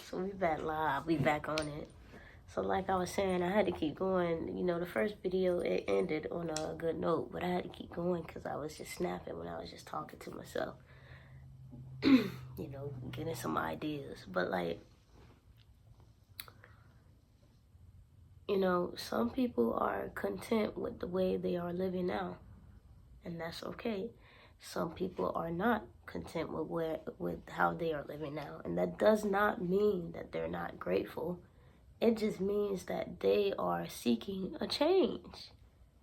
So we back live. We back on it. So like I was saying, I had to keep going. You know, the first video, it ended on a good note, but I had to keep going because I was just snapping when I was just talking to myself. You know, getting some ideas. But like, you know, some people are content with the way they are living now, and that's okay. Some people are not content with how they are living now, and that does not mean that they're not grateful. It just means that they are seeking a change.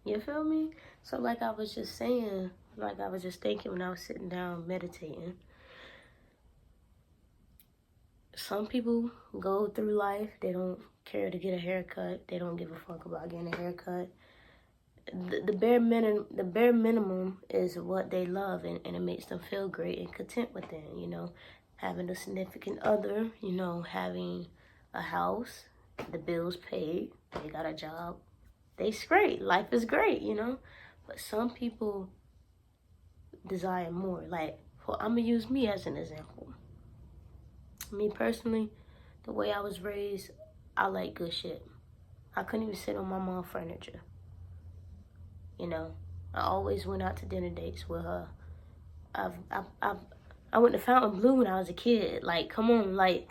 You feel me? So like I was just saying, like I was just thinking when I was sitting down meditating, some people go through life, they don't care to get a haircut, they don't give a fuck about getting a haircut. The bare minimum is what they love, and it makes them feel great and content within, you know, having a significant other, you know, having a house, the bills paid, they got a job, they's great, life is great, you know. But some people desire more. Like, well, I'm gonna use me as an example. Me personally, the way I was raised, I like good shit. I couldn't even sit on my mom's furniture. You know, I always went out to dinner dates with her. I went to Fountain Blue when I was a kid. Like, come on, like,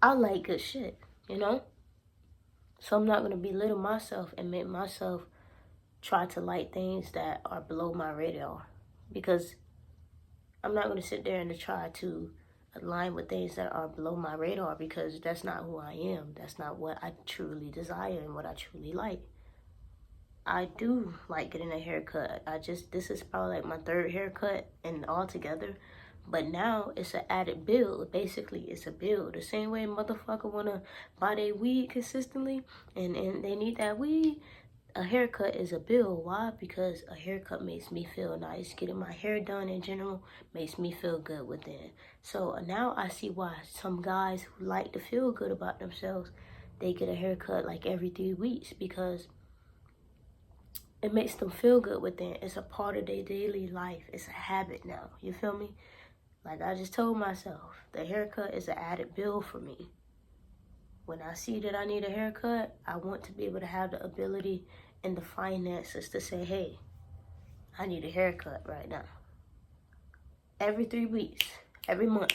I like good shit, you know? So I'm not gonna belittle myself and make myself try to like things that are below my radar, because I'm not gonna sit there and try to align with things that are below my radar, because that's not who I am. That's not what I truly desire and what I truly like. I do like getting a haircut. This is probably like my third haircut and altogether. But now it's an added bill. Basically, it's a bill. The same way motherfucker wanna buy their weed consistently and they need that weed, a haircut is a bill. Why? Because a haircut makes me feel nice. Getting my hair done in general makes me feel good within. So now I see why some guys who like to feel good about themselves, they get a haircut like every 3 weeks, because it makes them feel good within. It's a part of their daily life. It's a habit now. You feel me? Like I just told myself, the haircut is an added bill for me. When I see that I need a haircut, I want to be able to have the ability and the finances to say, hey, I need a haircut right now. Every 3 weeks, every month.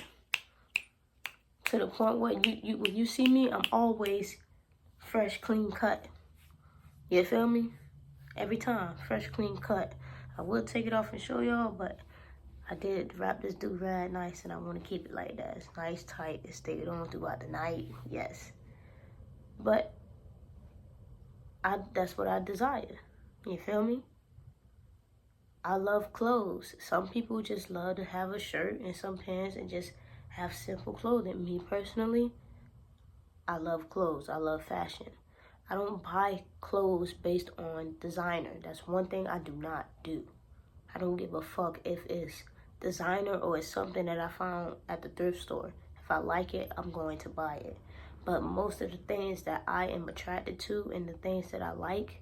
To the point where when you see me, I'm always fresh, clean cut. You feel me? Every time, fresh, clean cut. I will take it off and show y'all, but I did wrap this do-rag nice, and I want to keep it like that. It's nice, tight, it stayed on throughout the night, yes. But that's what I desire. You feel me? I love clothes. Some people just love to have a shirt and some pants and just have simple clothing. Me personally, I love clothes. I love fashion. I don't buy clothes based on designer. That's one thing I do not do. I don't give a fuck if it's designer or it's something that I found at the thrift store. If I like it, I'm going to buy it. But most of the things that I am attracted to and the things that I like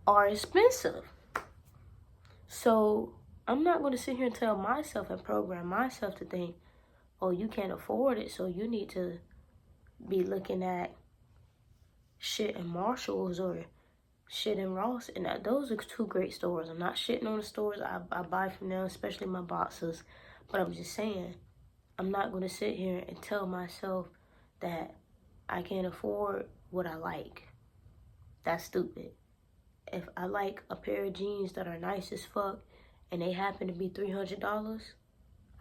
are expensive. So I'm not going to sit here and tell myself and program myself to think, oh, you can't afford it, so you need to be looking at shit in Marshalls or shit in Ross. And those are two great stores. I'm not shitting on the stores. I buy from them, especially my boxes. But I'm just saying, I'm not going to sit here and tell myself that I can't afford what I like. That's stupid. If I like a pair of jeans that are nice as fuck and they happen to be $300,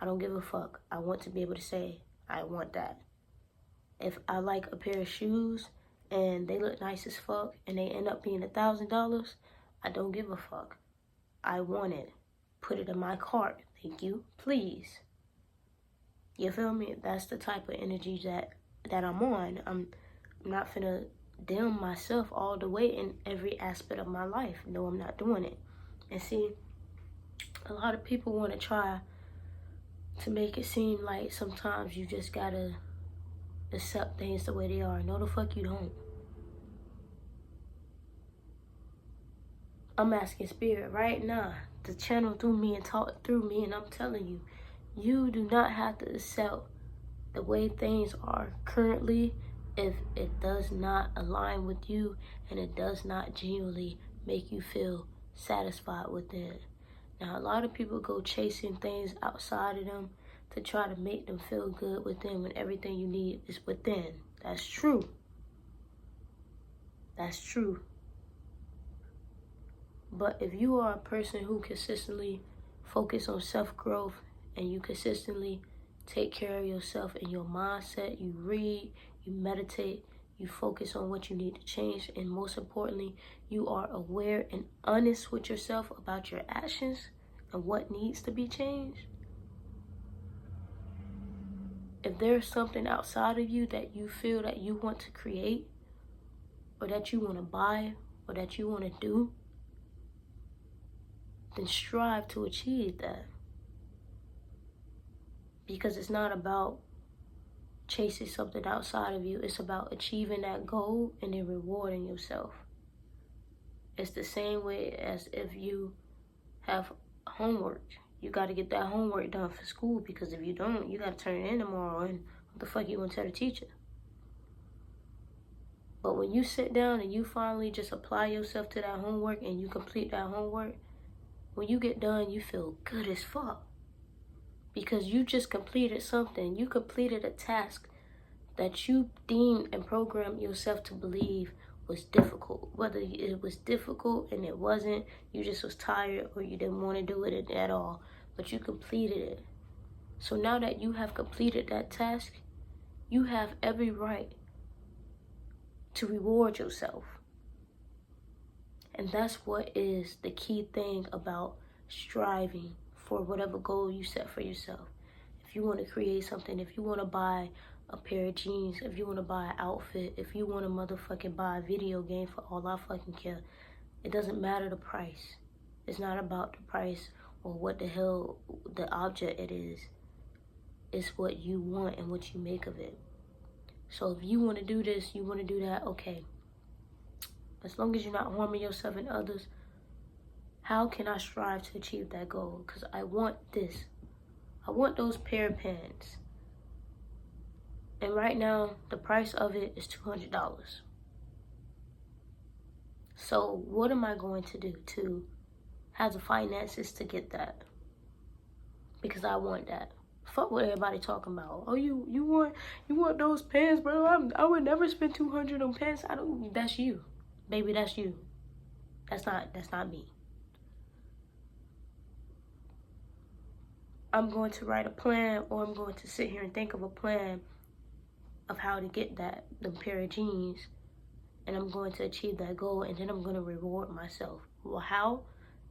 I don't give a fuck. I want to be able to say, I want that. If I like a pair of shoes and they look nice as fuck and they end up being $1,000, I don't give a fuck. I want it. Put it in my cart. Thank you. Please. You feel me? That's the type of energy that I'm on. I'm not finna dim myself all the way in every aspect of my life. No, I'm not doing it. And see, a lot of people want to try to make it seem like sometimes you just gotta accept things the way they are. No, the fuck you don't. I'm asking Spirit right now to channel through me and talk through me, and I'm telling you, you do not have to accept The way things are currently, if it does not align with you and it does not genuinely make you feel satisfied within. Now, a lot of people go chasing things outside of them to try to make them feel good within when everything you need is within. That's true. That's true. But if you are a person who consistently focus on self-growth and you consistently take care of yourself and your mindset, you read, you meditate, you focus on what you need to change, and most importantly, you are aware and honest with yourself about your actions and what needs to be changed. If there's something outside of you that you feel that you want to create, or that you want to buy, or that you want to do, then strive to achieve that. Because it's not about chasing something outside of you. It's about achieving that goal and then rewarding yourself. It's the same way as if you have homework. You got to get that homework done for school, because if you don't, you got to turn it in tomorrow, and what the fuck you going to tell the teacher? But when you sit down and you finally just apply yourself to that homework and you complete that homework, when you get done, you feel good as fuck. Because you just completed something. You completed a task that you deemed and programmed yourself to believe was difficult. Whether it was difficult and it wasn't, you just was tired or you didn't want to do it at all, but you completed it. So now that you have completed that task, you have every right to reward yourself. And that's what is the key thing about striving for whatever goal you set for yourself. If you want to create something, if you want to buy a pair of jeans, if you want to buy an outfit, if you want to motherfucking buy a video game, for all I fucking care, it doesn't matter the price. It's not about the price or what the hell the object it is. It's what you want and what you make of it. So if you want to do this, you want to do that, okay. As long as you're not harming yourself and others, how can I strive to achieve that goal? Because I want this. I want those pair of pants. And right now, the price of it is $200. So what am I going to do to have the finances to get that? Because I want that. Fuck what everybody talking about. Oh, you want those pants, bro? I would never spend $200 on pants. I don't. That's you, baby. That's you. That's not me. I'm going to write a plan, or I'm going to sit here and think of a plan of how to get them pair of jeans, and I'm going to achieve that goal, and then I'm going to reward myself. Well, how?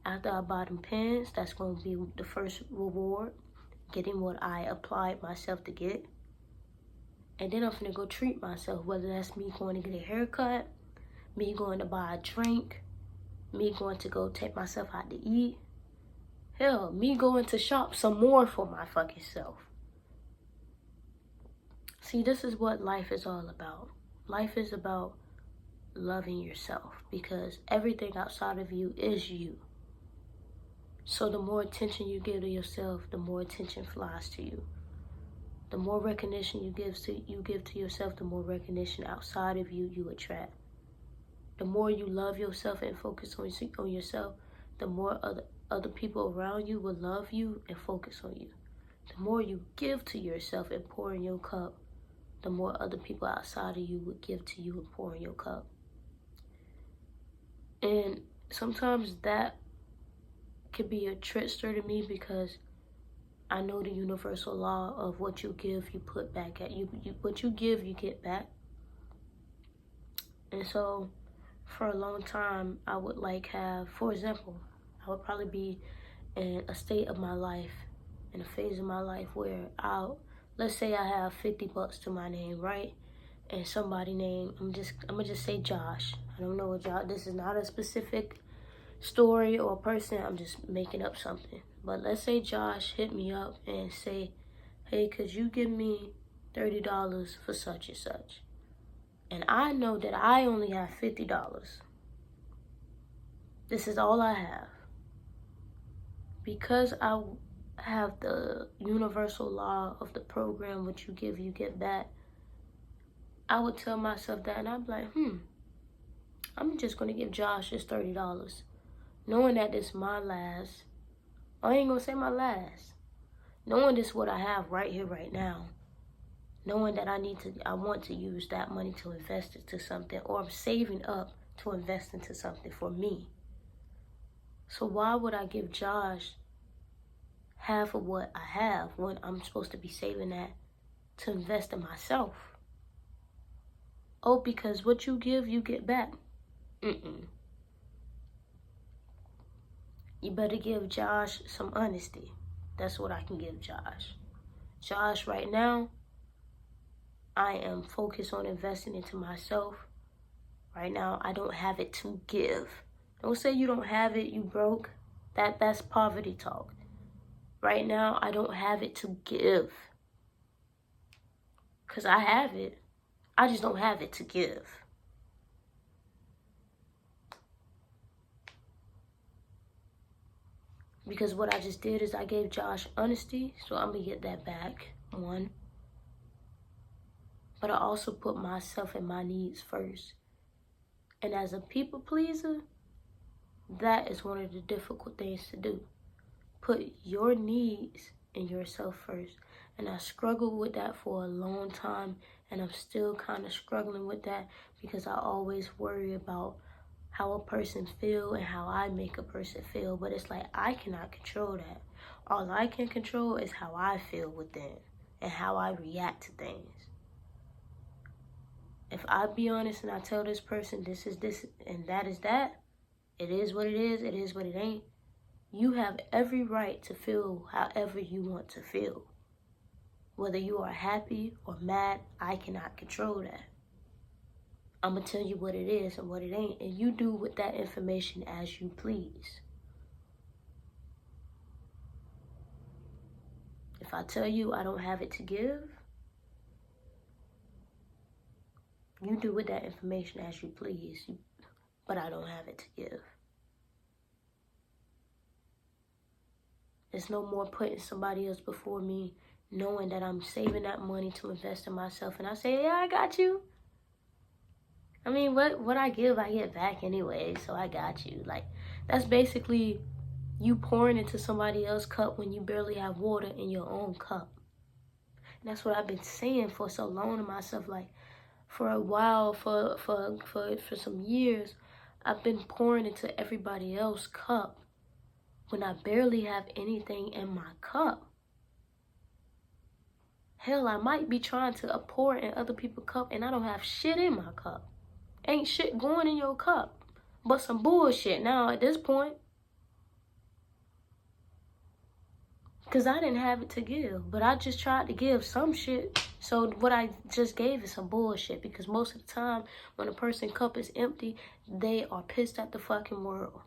After I buy them pants, that's going to be the first reward, getting what I applied myself to get. And then I'm going to go treat myself, whether that's me going to get a haircut, me going to buy a drink, me going to go take myself out to eat. Hell, me going to shop some more for my fucking self. See, this is what life is all about. Life is about loving yourself, because everything outside of you is you. So the more attention you give to yourself, the more attention flies to you. The more recognition you give to yourself, the more recognition outside of you attract. The more you love yourself and focus on yourself, the more other people around you will love you and focus on you. The more you give to yourself and pour in your cup, the more other people outside of you would give to you and pour in your cup. And sometimes that could be a trickster to me, because I know the universal law of what you give, you put back at you. What you give, you get back. And so for a long time, I would for example, I would probably be in a state of my life, in a phase of my life where let's say I have $50 to my name, right? And somebody named, I'm gonna just say Josh. I don't know what Josh, this is not a specific story or person, I'm just making up something. But let's say Josh hit me up and say, hey, could you give me $30 for such and such? And I know that I only have $50. This is all I have. Because I have the universal law of the program, what you give, you get back. I would tell myself that, and I'd be like, I'm just gonna give Josh his $30, knowing that this is my last. I ain't gonna say my last. Knowing this is what I have right here, right now. Knowing that I want to use that money to invest into something, or I'm saving up to invest into something for me. So why would I give Josh half of what I have when I'm supposed to be saving that to invest in myself? Oh, because what you give, you get back. You better give Josh some honesty. That's what I can give Josh. Josh, right now, I am focused on investing into myself. Right now, I don't have it to give. Don't say you don't have it, you broke. That's poverty talk. Right now, I don't have it to give. Because I have it. I just don't have it to give. Because what I just did is I gave Josh honesty, so I'm going to get that back, one. But I also put myself and my needs first. And as a people pleaser, that is one of the difficult things to do. Put your needs and yourself first. And I struggled with that for a long time, and I'm still kind of struggling with that because I always worry about how a person feel and how I make a person feel. But it's like I cannot control that. All I can control is how I feel within and how I react to things. If I be honest and I tell this person this is this and that is that, it is what it is what it ain't, you have every right to feel however you want to feel. Whether you are happy or mad, I cannot control that. I'm going to tell you what it is and what it ain't, and you do with that information as you please. If I tell you I don't have it to give, you do with that information as you please, but I don't have it to give. There's no more putting somebody else before me, knowing that I'm saving that money to invest in myself, and I say, yeah, I got you. I mean, what I give, I get back anyway, so I got you. Like, that's basically you pouring into somebody else's cup when you barely have water in your own cup. And that's what I've been saying for so long to myself. Like, for a while, for some years, I've been pouring into everybody else's cup when I barely have anything in my cup. Hell, I might be trying to pour in other people's cup and I don't have shit in my cup. Ain't shit going in your cup but some bullshit now at this point. Because I didn't have it to give, but I just tried to give some shit. So what I just gave is some bullshit, because most of the time when a person's cup is empty, they are pissed at the fucking world.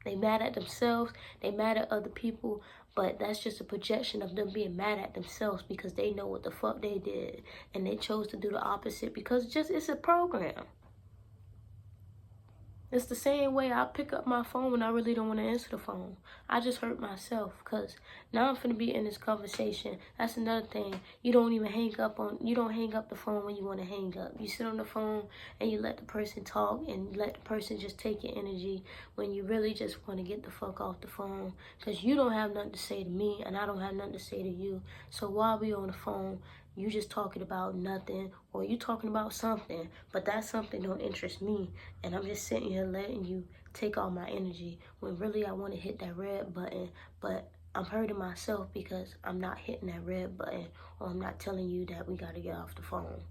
They mad at themselves, they mad at other people, but that's just a projection of them being mad at themselves because they know what the fuck they did and they chose to do the opposite because it's a program. It's the same way I pick up my phone when I really don't want to answer the phone. I just hurt myself because now I'm finna be in this conversation. That's another thing. You don't hang up the phone when you want to hang up. You sit on the phone and you let the person talk and let the person just take your energy when you really just want to get the fuck off the phone because you don't have nothing to say to me and I don't have nothing to say to you. So while we on the phone, you just talking about nothing, or you talking about something, but that something don't interest me, and I'm just sitting here letting you take all my energy when really I want to hit that red button, but I'm hurting myself because I'm not hitting that red button, or I'm not telling you that we got to get off the phone.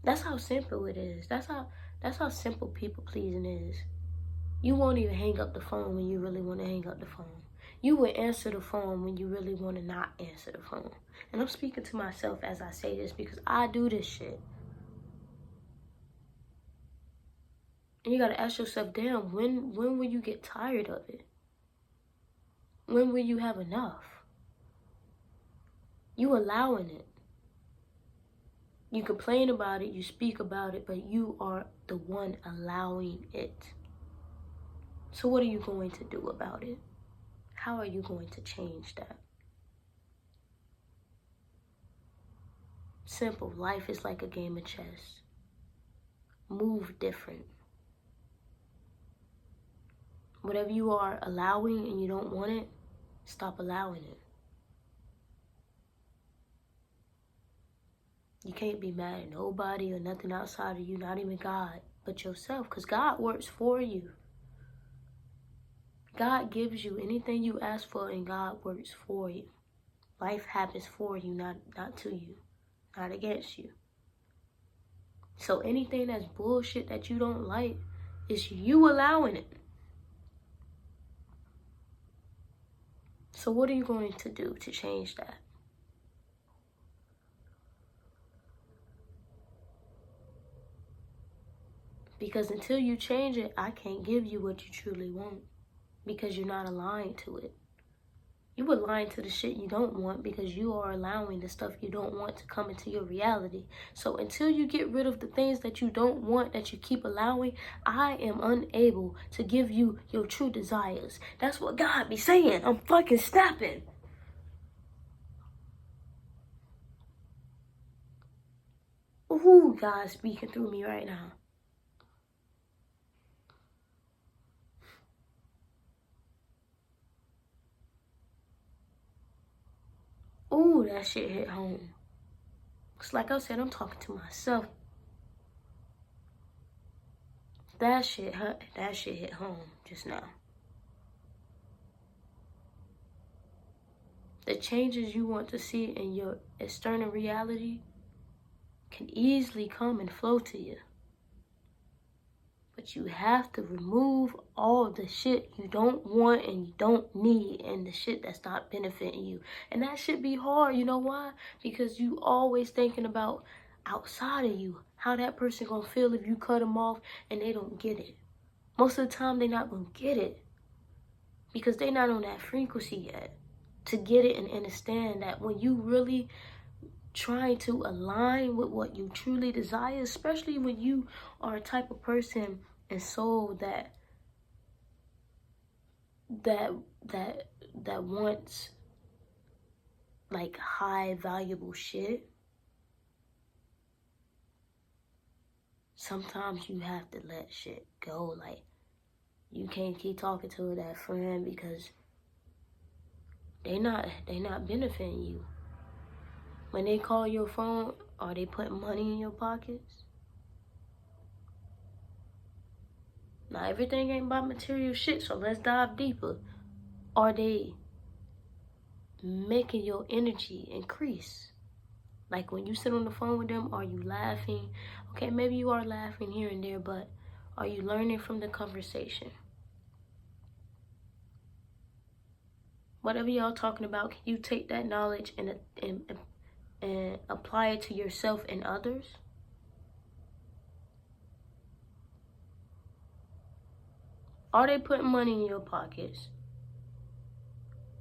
That's how simple it is. That's how simple people pleasing is. You won't even hang up the phone when you really want to hang up the phone. You will answer the phone when you really want to not answer the phone. And I'm speaking to myself as I say this because I do this shit. And you got to ask yourself, damn, when will you get tired of it? When will you have enough? You allowing it. You complain about it, you speak about it, but you are the one allowing it. So what are you going to do about it? How are you going to change that? Simple. Life is like a game of chess. Move different. Whatever you are allowing and you don't want it, stop allowing it. You can't be mad at nobody or nothing outside of you, not even God, but yourself, because God works for you. God gives you anything you ask for, and God works for you. Life happens for you, not to you, not against you. So anything that's bullshit that you don't like, is you allowing it. So what are you going to do to change that? Because until you change it, I can't give you what you truly want, because you're not aligned to it. You align to the shit you don't want because you are allowing the stuff you don't want to come into your reality. So until you get rid of the things that you don't want, that you keep allowing, I am unable to give you your true desires. That's what God be saying. I'm fucking snapping. Ooh, God's speaking through me right now. Ooh, that shit hit home. Cause like I said, I'm talking to myself. That shit hit home just now. The changes you want to see in your external reality can easily come and flow to you. But you have to remove all the shit you don't want and you don't need, and the shit that's not benefiting you. And that should be hard. You know why? Because you always thinking about outside of you, how that person gonna feel if you cut them off and they don't get it. Most of the time they not gonna get it because they not on that frequency yet to get it and understand that when you really trying to align with what you truly desire, especially when you are a type of person and soul that wants like high valuable shit, sometimes you have to let shit go. Like, you can't keep talking to that friend because they not benefiting you. When they call your phone, are they putting money in your pockets? Now, everything ain't about material shit, so let's dive deeper. Are they making your energy increase? Like, when you sit on the phone with them, are you laughing? Okay, maybe you are laughing here and there, but are you learning from the conversation? Whatever y'all talking about, can you take that knowledge and apply it to yourself and others? Are they putting money in your pockets?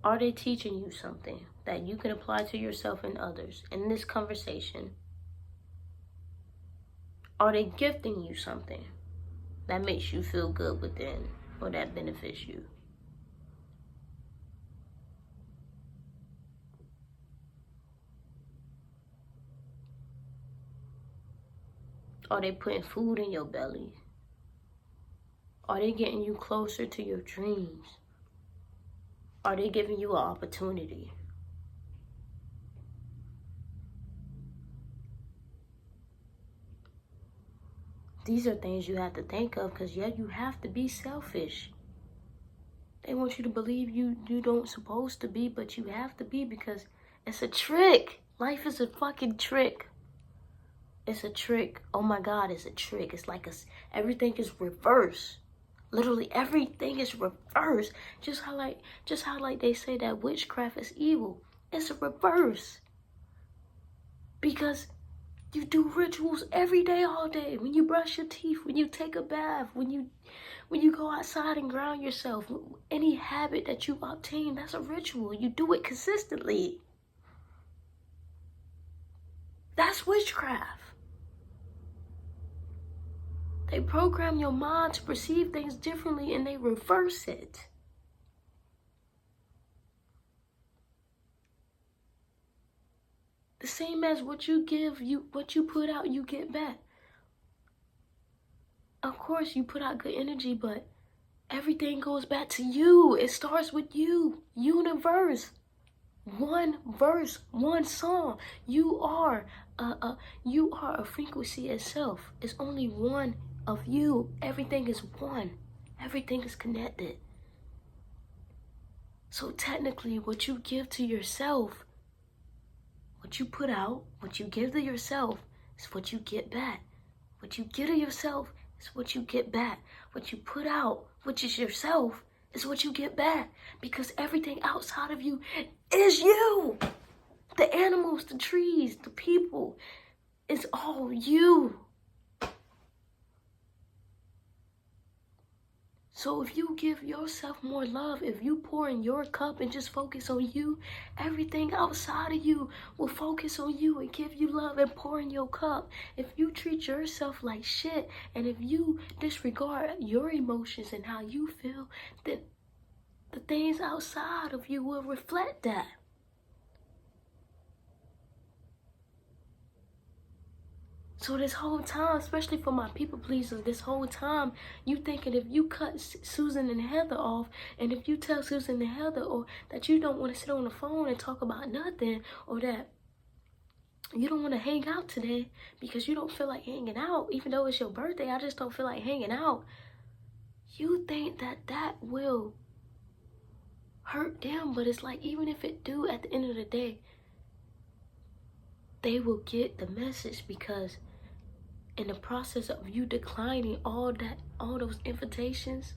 Are they teaching you something that you can apply to yourself and others in this conversation? Are they gifting you something that makes you feel good within or that benefits you? Are they putting food in your belly? Are they getting you closer to your dreams? Are they giving you an opportunity? These are things you have to think of, because yeah, you have to be selfish. They want you to believe you don't supposed to be, but you have to be, because it's a trick. Life is a fucking trick. It's a trick. Oh my God, it's a trick. It's like everything is reverse. Literally everything is reverse. Just how like they say that witchcraft is evil. It's a reverse. Because you do rituals every day, all day. When you brush your teeth, when you take a bath, when you go outside and ground yourself, any habit that you obtain, that's a ritual. You do it consistently. That's witchcraft. They program your mind to perceive things differently and they reverse it. The same as what you give, what you put out, you get back. Of course, you put out good energy, but everything goes back to you. It starts with you. Universe. One verse, one song. You are a frequency itself. It's only one of you. Everything is one. Everything is connected. So technically, what you give to yourself, what you put out, what you give to yourself is what you get back. What you give to yourself is what you get back. What you put out, which is yourself, is what you get back. Because everything outside of you is you. The animals, the trees, the people, it's all you. So if you give yourself more love, if you pour in your cup and just focus on you, everything outside of you will focus on you and give you love and pour in your cup. If you treat yourself like shit, and if you disregard your emotions and how you feel, then the things outside of you will reflect that. So this whole time, especially for my people pleasers, this whole time, you thinking if you cut Susan and Heather off, and if you tell Susan and Heather or that you don't want to sit on the phone and talk about nothing, or that you don't want to hang out today because you don't feel like hanging out, even though it's your birthday, I just don't feel like hanging out. You think that that will hurt them, but it's like, even if it do, at the end of the day, they will get the message, because in the process of you declining all those invitations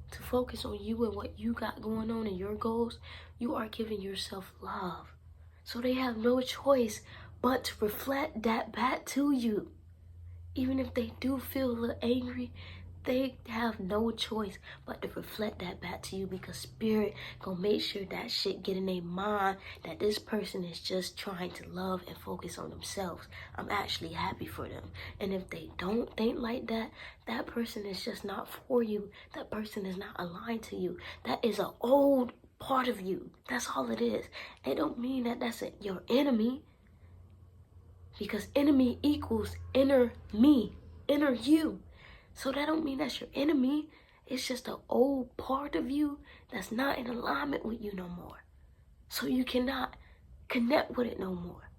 to focus on you and what you got going on and your goals, you are giving yourself love. So they have no choice but to reflect that back to you. Even if they do feel a little angry, they have no choice but to reflect that back to you, because spirit gonna make sure that shit get in their mind that this person is just trying to love and focus on themselves. I'm actually happy for them. And if they don't think like that, that person is just not for you. That person is not aligned to you. That is an old part of you. That's all it is. It don't mean that that's your enemy, because enemy equals inner me, inner you. So that don't mean that's your enemy. It's just an old part of you that's not in alignment with you no more. So you cannot connect with it no more.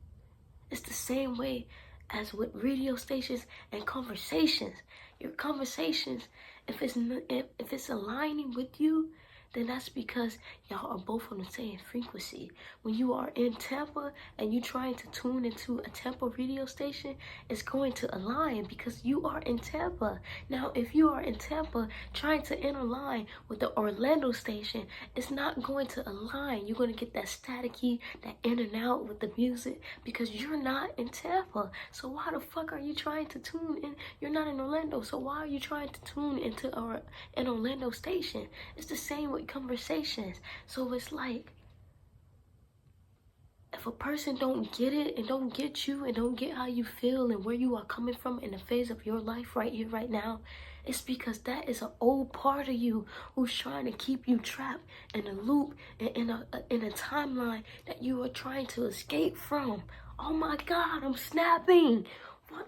It's the same way as with radio stations and conversations. Your conversations, if it's aligning with you, then that's because y'all are both on the same frequency. When you are in Tampa and you trying to tune into a Tampa radio station, it's going to align because you are in Tampa. Now, if you are in Tampa trying to interline with the Orlando station, it's not going to align. You're going to get that staticky, that in and out with the music, because you're not in Tampa. So why the fuck are you trying to tune in? You're not in Orlando, so why are you trying to tune into an Orlando station? It's the same with conversations. So it's like, if a person don't get it and don't get you and don't get how you feel and where you are coming from in the phase of your life right here, right now, it's because that is an old part of you who's trying to keep you trapped in a loop and in a timeline that you are trying to escape from. Oh my God, I'm snapping. What?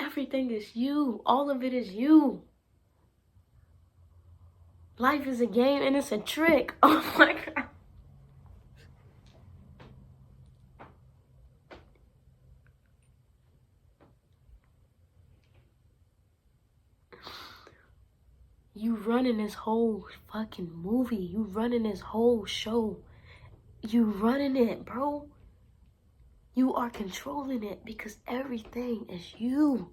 Everything is you. All of it is you. Life is a game and it's a trick. Oh my God. You running this whole fucking movie. You running this whole show. You running it, bro. You are controlling it because everything is you.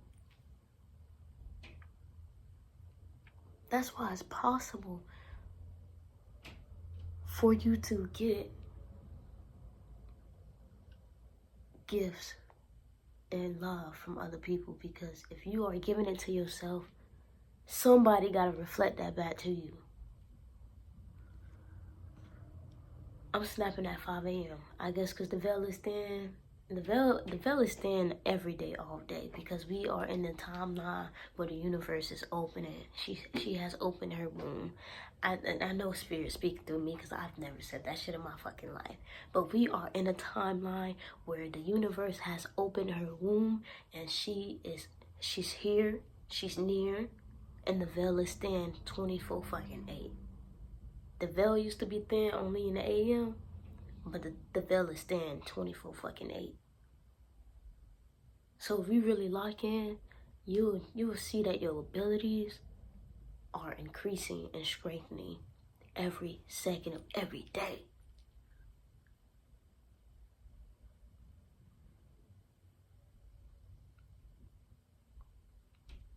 That's why it's possible for you to get gifts and love from other people, because if you are giving it to yourself, somebody got to reflect that back to you. I'm snapping at 5 a.m. I guess because the veil is thin. The veil is thin every day, all day, because we are in the timeline where the universe is opening. She has opened her womb. I know spirit speaking through me because I've never said that shit in my fucking life. But we are in a timeline where the universe has opened her womb, and she's here, she's near, and the veil is thin 24 fucking 8. The veil used to be thin only in the AM, but the veil is thin 24 fucking 8. So if you really lock in, you will see that your abilities are increasing and strengthening every second of every day.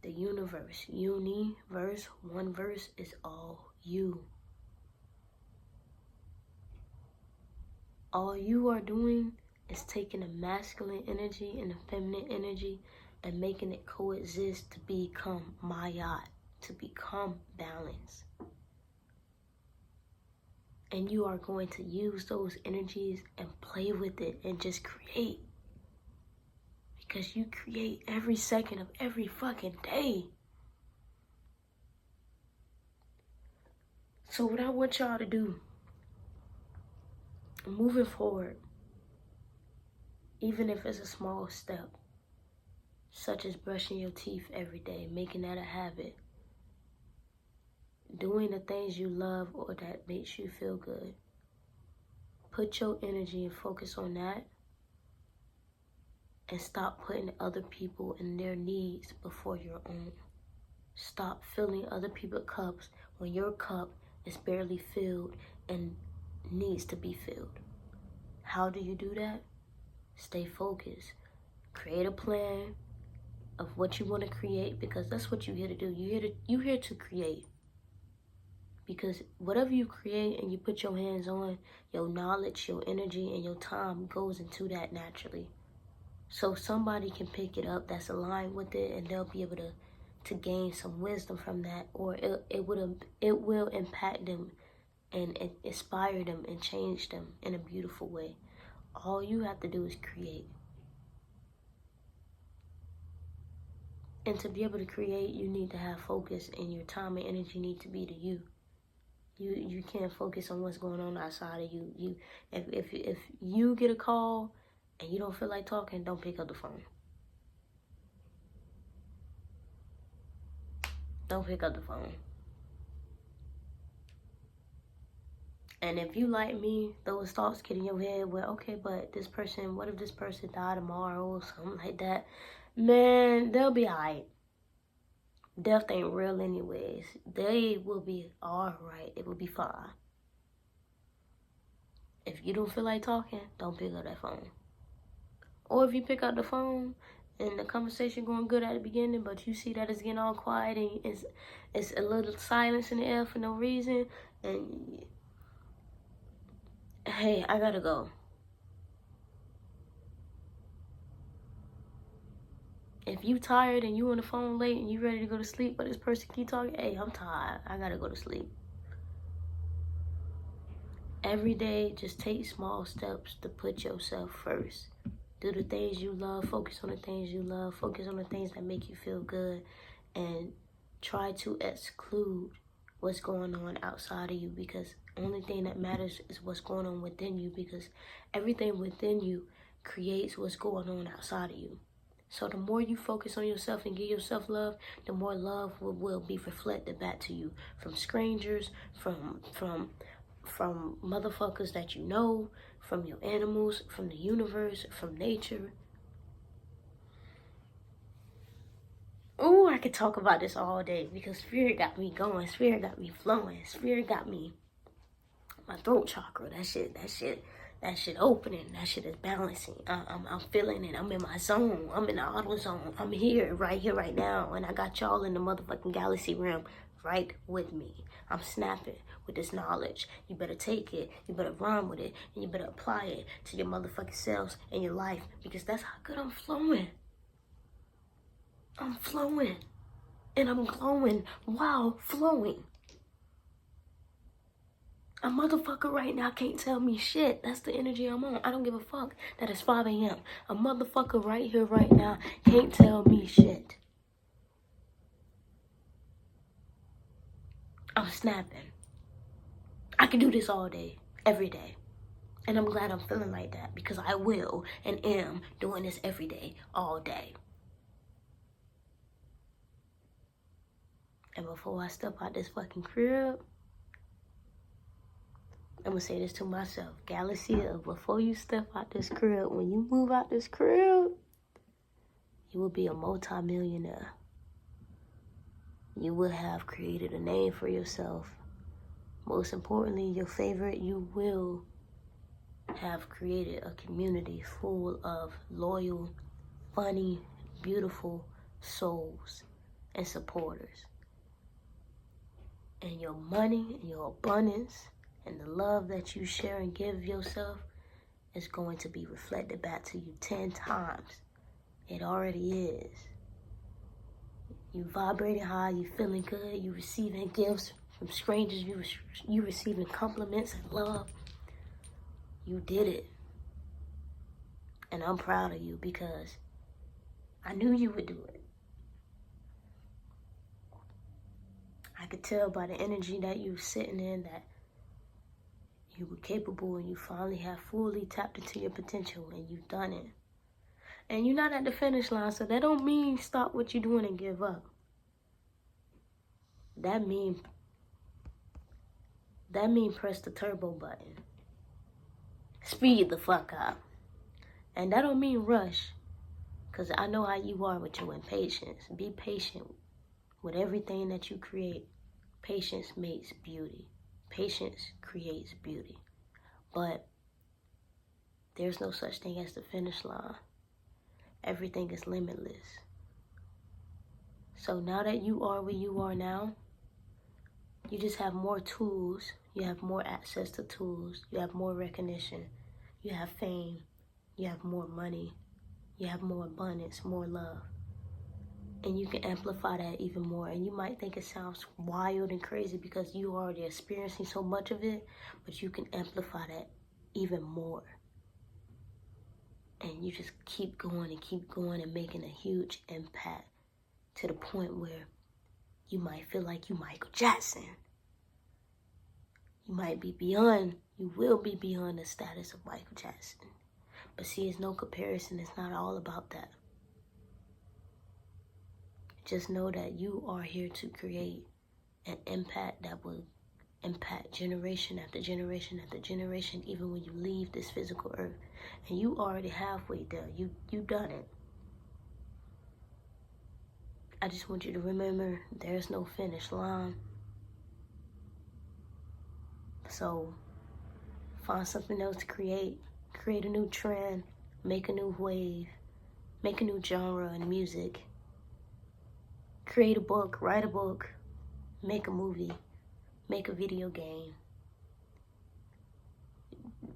The universe, universe, one verse is all you. All you are doing is taking a masculine energy and a feminine energy and making it coexist to become Maya, to become balance. And you are going to use those energies and play with it and just create. Because you create every second of every fucking day. So what I want y'all to do, moving forward, even if it's a small step, such as brushing your teeth every day, making that a habit, doing the things you love or that makes you feel good. Put your energy and focus on that, and stop putting other people and their needs before your own. Stop filling other people's cups when your cup is barely filled and needs to be filled. How do you do that? Stay focused. Create a plan of what you want to create, because that's what you're here to do. You're here to create. Because whatever you create and you put your hands on, your knowledge, your energy, and your time goes into that naturally. So somebody can pick it up that's aligned with it, and they'll be able to gain some wisdom from that, or it will impact them and inspire them and change them in a beautiful way. All you have to do is create. And to be able to create, you need to have focus, and your time and energy need to be to you. You can't focus on what's going on outside of you. If you get a call and you don't feel like talking, don't pick up the phone. Don't pick up the phone. And if you like me, those thoughts get in your head, well, okay, but this person, what if this person died tomorrow or something like that? Man, they'll be alright. Death ain't real anyways. They will be alright. It will be fine. If you don't feel like talking, don't pick up that phone. Or if you pick up the phone and the conversation going good at the beginning, but you see that it's getting all quiet and it's a little silence in the air for no reason, and hey, I gotta go. If you tired and you on the phone late and you ready to go to sleep, but this person keep talking, hey, I'm tired, I gotta go to sleep. Every day, just take small steps to put yourself first. Do the things you love, focus on the things you love, focus on the things that make you feel good, and try to exclude what's going on outside of you, because the only thing that matters is what's going on within you, because everything within you creates what's going on outside of you. So the more you focus on yourself and give yourself love, the more love will be reflected back to you from strangers, from motherfuckers that you know, from your animals, from the universe, from nature. Oh, I could talk about this all day, because spirit got me going, spirit got me flowing, spirit got me, my throat chakra, that shit opening, that shit is balancing. I'm feeling it. I'm in my zone. I'm in the auto zone. I'm here, right now, and I got y'all in the motherfucking galaxy realm right with me. I'm snapping with this knowledge. You better take it. You better run with it, and you better apply it to your motherfucking selves and your life, because that's how good I'm flowing. I'm flowing, and I'm glowing while flowing. A motherfucker right now can't tell me shit. That's the energy I'm on. I don't give a fuck that it's 5 a.m. A motherfucker right here, right now, can't tell me shit. I'm snapping. I can do this all day, every day. And I'm glad I'm feeling like that because I will and am doing this every day, all day. And before I step out this fucking crib, I'm gonna say this to myself. Galaxia, before you step out this crib, when you move out this crib, you will be a multi-millionaire. You will have created a name for yourself. Most importantly, your favorite, you will have created a community full of loyal, funny, beautiful souls and supporters. And your money and your abundance and the love that you share and give yourself is going to be reflected back to you 10 times. It already is. You vibrating high, you feeling good, you receiving gifts from strangers, you receiving compliments and love. You did it. And I'm proud of you because I knew you would do it. I could tell by the energy that you were sitting in that you were capable and you finally have fully tapped into your potential and you've done it. And you're not at the finish line, so that don't mean stop what you're doing and give up. That mean press the turbo button. Speed the fuck up. And that don't mean rush, because I know how you are with your impatience. Be patient with everything that you create. Patience makes beauty. Patience creates beauty. But there's no such thing as the finish line. Everything is limitless. So now that you are where you are now, you just have more tools. You have more access to tools. You have more recognition. You have fame. You have more money. You have more abundance, more love. And you can amplify that even more. And you might think it sounds wild and crazy because you are already experiencing so much of it, but you can amplify that even more. And you just keep going and making a huge impact to the point where you might feel like you Michael Jackson. You will be beyond the status of Michael Jackson. But see, it's no comparison. It's not all about that. Just know that you are here to create an impact that will impact generation after generation after generation, even when you leave this physical earth. And you already halfway there. You done it. I just want you to remember there's no finish line. So find something else to create. Create a new trend. Make a new wave. Make a new genre in music. Create a book. Write a book. Make a movie. Make a video game.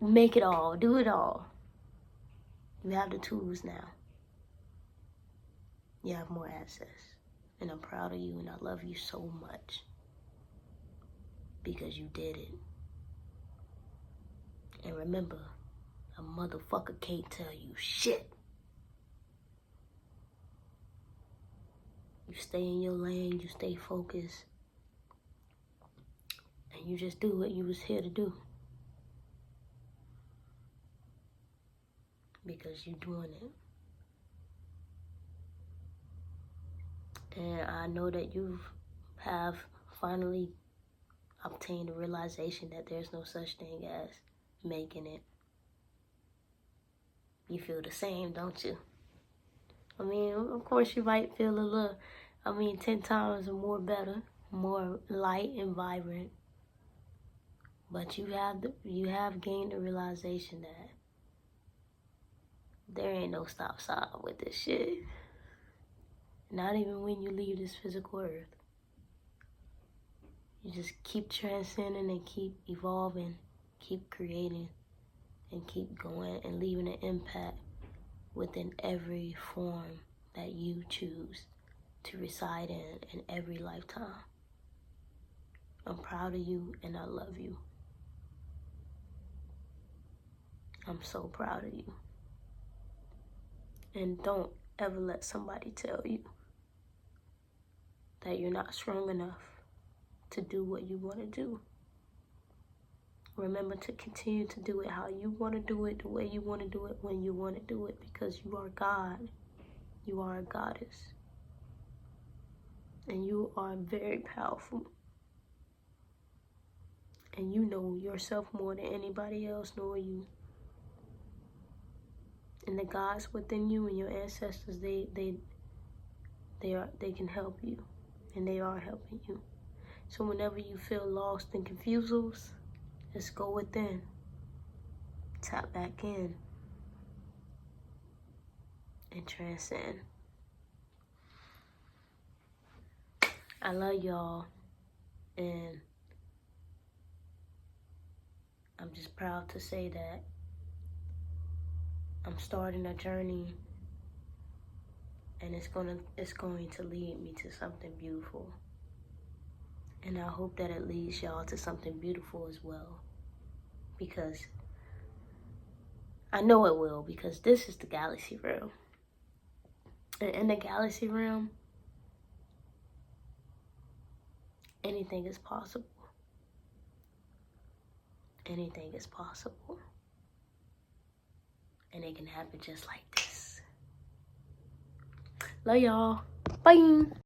Make it all. Do it all. You have the tools now. You have more access. And I'm proud of you and I love you so much. Because you did it. And remember, a motherfucker can't tell you shit. You stay in your lane, you stay focused. And you just do what you was here to do. Because you're doing it. And I know that you have finally obtained a realization that there's no such thing as making it. You feel the same, don't you? I mean, of course you might feel a little, 10 times or more better, more light and vibrant. But you have gained the realization that there ain't no stop sign with this shit. Not even when you leave this physical earth. You just keep transcending and keep evolving, keep creating, and keep going and leaving an impact within every form that you choose to reside in every lifetime. I'm proud of you and I love you. I'm so proud of you. And don't ever let somebody tell you that you're not strong enough to do what you want to do. Remember to continue to do it how you want to do it, the way you want to do it, when you want to do it, because you are God. You are a goddess. And you are very powerful. And you know yourself more than anybody else know you. And the gods within you and your ancestors, they can help you. And they are helping you. So whenever you feel lost and confused, just go within. Tap back in. And transcend. I love y'all. And I'm just proud to say that I'm starting a journey, and it's going to lead me to something beautiful. And I hope that it leads y'all to something beautiful as well, because I know it will, because this is the galaxy realm. And in the galaxy realm, anything is possible. Anything is possible. And it can happen just like this. Love y'all. Bye.